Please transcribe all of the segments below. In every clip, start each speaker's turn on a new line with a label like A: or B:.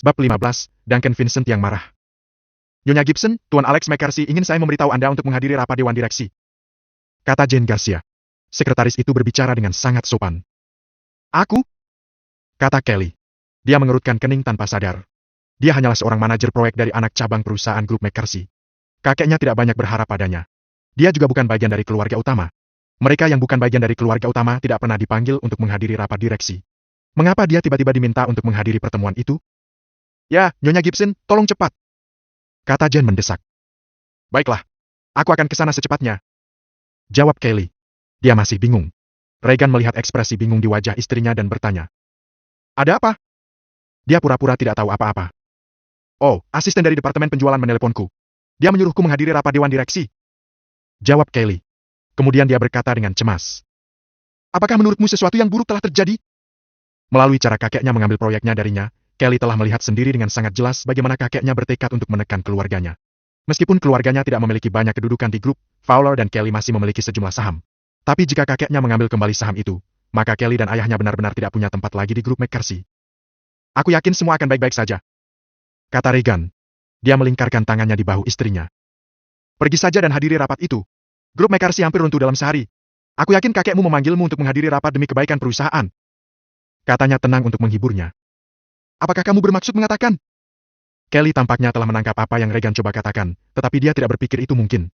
A: Bab 15, Duncan Vincent yang marah. Nyonya Gibson, Tuan Alex McCarthy ingin saya memberitahu Anda untuk menghadiri rapat Dewan Direksi. Kata Jane Garcia. Sekretaris itu berbicara dengan sangat sopan. Aku? Kata Kelly. Dia mengerutkan kening tanpa sadar. Dia hanyalah seorang manajer proyek dari anak cabang perusahaan grup McCarthy. Kakeknya tidak banyak berharap padanya. Dia juga bukan bagian dari keluarga utama. Mereka yang bukan bagian dari keluarga utama tidak pernah dipanggil untuk menghadiri rapat direksi. Mengapa dia tiba-tiba diminta untuk menghadiri pertemuan itu? Ya, Nyonya Gibson, tolong cepat. Kata Jane mendesak. Baiklah, aku akan ke sana secepatnya. Jawab Kelly. Dia masih bingung. Regan melihat ekspresi bingung di wajah istrinya dan bertanya. Ada apa? Dia pura-pura tidak tahu apa-apa. Oh, asisten dari departemen penjualan meneleponku. Dia menyuruhku menghadiri rapat Dewan Direksi. Jawab Kelly. Kemudian dia berkata dengan cemas. Apakah menurutmu sesuatu yang buruk telah terjadi? Melalui cara kakeknya mengambil proyeknya darinya, Kelly telah melihat sendiri dengan sangat jelas bagaimana kakeknya bertekad untuk menekan keluarganya. Meskipun keluarganya tidak memiliki banyak kedudukan di grup, Fowler dan Kelly masih memiliki sejumlah saham. Tapi jika kakeknya mengambil kembali saham itu, maka Kelly dan ayahnya benar-benar tidak punya tempat lagi di grup McCarthy. Aku yakin semua akan baik-baik saja. Kata Regan. Dia melingkarkan tangannya di bahu istrinya. Pergi saja dan hadiri rapat itu. Grup McCarthy hampir runtuh dalam sehari. Aku yakin kakekmu memanggilmu untuk menghadiri rapat demi kebaikan perusahaan. Katanya tenang untuk menghiburnya. Apakah kamu bermaksud mengatakan? Kelly tampaknya telah menangkap apa yang Regan coba katakan, tetapi dia tidak berpikir itu mungkin.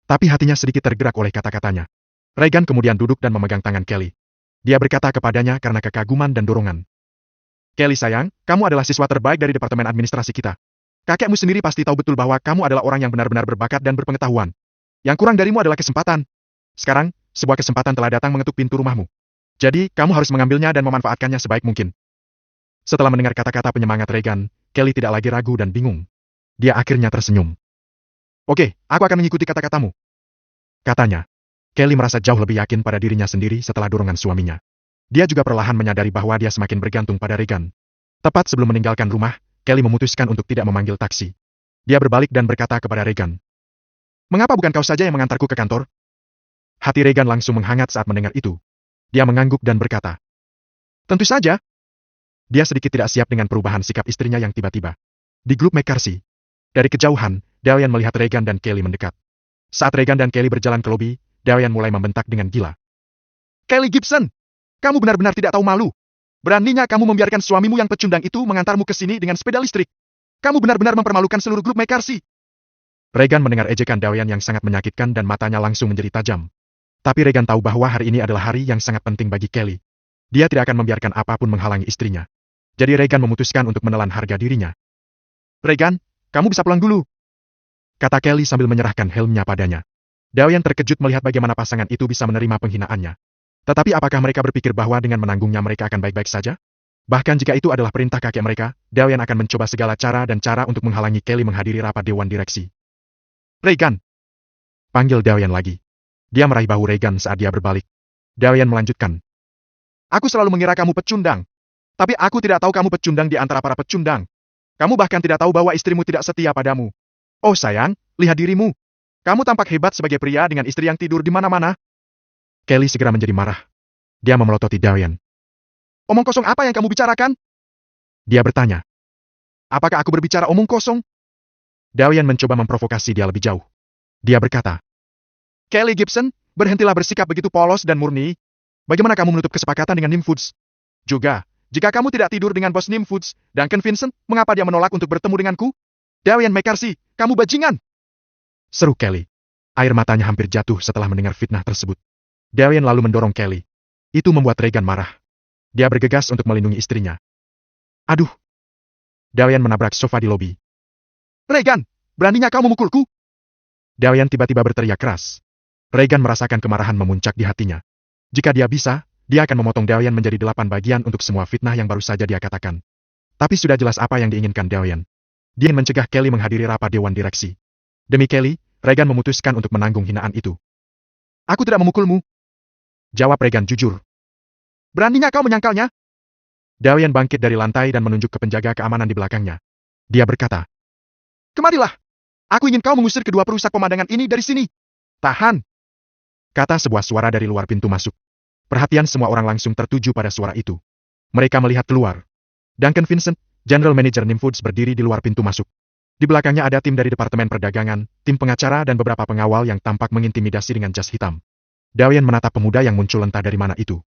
A: Tapi hatinya sedikit tergerak oleh kata-katanya. Regan kemudian duduk dan memegang tangan Kelly. Dia berkata kepadanya karena kekaguman dan dorongan. Kelly sayang, kamu adalah siswa terbaik dari departemen administrasi kita. Kakekmu sendiri pasti tahu betul bahwa kamu adalah orang yang benar-benar berbakat dan berpengetahuan. Yang kurang darimu adalah kesempatan. Sekarang, sebuah kesempatan telah datang mengetuk pintu rumahmu. Jadi, kamu harus mengambilnya dan memanfaatkannya sebaik mungkin. Setelah mendengar kata-kata penyemangat Regan, Kelly tidak lagi ragu dan bingung. Dia akhirnya tersenyum. Oke, aku akan mengikuti kata-katamu. Katanya. Kelly merasa jauh lebih yakin pada dirinya sendiri setelah dorongan suaminya. Dia juga perlahan menyadari bahwa dia semakin bergantung pada Regan. Tepat sebelum meninggalkan rumah, Kelly memutuskan untuk tidak memanggil taksi. Dia berbalik dan berkata kepada Regan. Mengapa bukan kau saja yang mengantarku ke kantor? Hati Regan langsung menghangat saat mendengar itu. Dia mengangguk dan berkata. Tentu saja. Dia sedikit tidak siap dengan perubahan sikap istrinya yang tiba-tiba. Di grup McCarthy. Dari kejauhan, Darian melihat Regan dan Kelly mendekat. Saat Regan dan Kelly berjalan ke lobi, Darian mulai membentak dengan gila. Kelly Gibson! Kamu benar-benar tidak tahu malu. Beraninya kamu membiarkan suamimu yang pecundang itu mengantarmu ke sini dengan sepeda listrik. Kamu benar-benar mempermalukan seluruh grup McCarthy. Regan mendengar ejekan Darian yang sangat menyakitkan dan matanya langsung menjadi tajam. Tapi Regan tahu bahwa hari ini adalah hari yang sangat penting bagi Kelly. Dia tidak akan membiarkan apapun menghalangi istrinya. Jadi Regan memutuskan untuk menelan harga dirinya. Regan, kamu bisa pulang dulu. Kata Kelly sambil menyerahkan helmnya padanya. Darian terkejut melihat bagaimana pasangan itu bisa menerima penghinaannya. Tetapi apakah mereka berpikir bahwa dengan menanggungnya mereka akan baik-baik saja? Bahkan jika itu adalah perintah kakek mereka, Darian akan mencoba segala cara dan cara untuk menghalangi Kelly menghadiri rapat Dewan Direksi. Regan! Panggil Darian lagi. Dia meraih bahu Regan saat dia berbalik. Darian melanjutkan. Aku selalu mengira kamu pecundang. Tapi aku tidak tahu kamu pecundang di antara para pecundang. Kamu bahkan tidak tahu bahwa istrimu tidak setia padamu. Oh sayang, lihat dirimu. Kamu tampak hebat sebagai pria dengan istri yang tidur di mana-mana. Kelly segera menjadi marah. Dia memelototi Darian. Omong kosong apa yang kamu bicarakan? Dia bertanya. Apakah aku berbicara omong kosong? Darian mencoba memprovokasi dia lebih jauh. Dia berkata. Kelly Gibson, berhentilah bersikap begitu polos dan murni. Bagaimana kamu menutup kesepakatan dengan Nim Foods? Juga, jika kamu tidak tidur dengan bos Nim Foods, Duncan Vincent, mengapa dia menolak untuk bertemu denganku? Darian McCarthy, kamu bajingan! Seru Kelly. Air matanya hampir jatuh setelah mendengar fitnah tersebut. Darian lalu mendorong Kelly. Itu membuat Regan marah. Dia bergegas untuk melindungi istrinya. Aduh! Darian menabrak sofa di lobi. Regan, beraninya kau memukulku? Darian tiba-tiba berteriak keras. Regan merasakan kemarahan memuncak di hatinya. Jika dia bisa, dia akan memotong Darian menjadi 8 bagian untuk semua fitnah yang baru saja dia katakan. Tapi sudah jelas apa yang diinginkan Darian. Dia ingin mencegah Kelly menghadiri rapat Dewan Direksi. Demi Kelly, Regan memutuskan untuk menanggung hinaan itu. Aku tidak memukulmu. Jawab Regan jujur. Beraninya kau menyangkalnya? Darian bangkit dari lantai dan menunjuk ke penjaga keamanan di belakangnya. Dia berkata. Kemarilah. Aku ingin kau mengusir kedua perusak pemandangan ini dari sini. Tahan. Kata sebuah suara dari luar pintu masuk. Perhatian semua orang langsung tertuju pada suara itu. Mereka melihat keluar. Duncan Vincent, General Manager Nimfoods berdiri di luar pintu masuk. Di belakangnya ada tim dari Departemen Perdagangan, tim pengacara dan beberapa pengawal yang tampak mengintimidasi dengan jas hitam. Daoyen menatap pemuda yang muncul entah dari mana itu.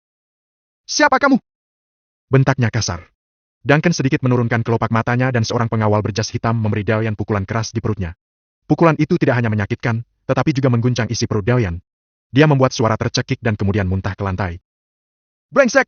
A: "Siapa kamu?" bentaknya kasar. Duncan sedikit menurunkan kelopak matanya dan seorang pengawal berjas hitam memberi Daoyen pukulan keras di perutnya. Pukulan itu tidak hanya menyakitkan, tetapi juga mengguncang isi perut Daoyen. Dia membuat suara tercekik dan kemudian muntah ke lantai. "Brengsek!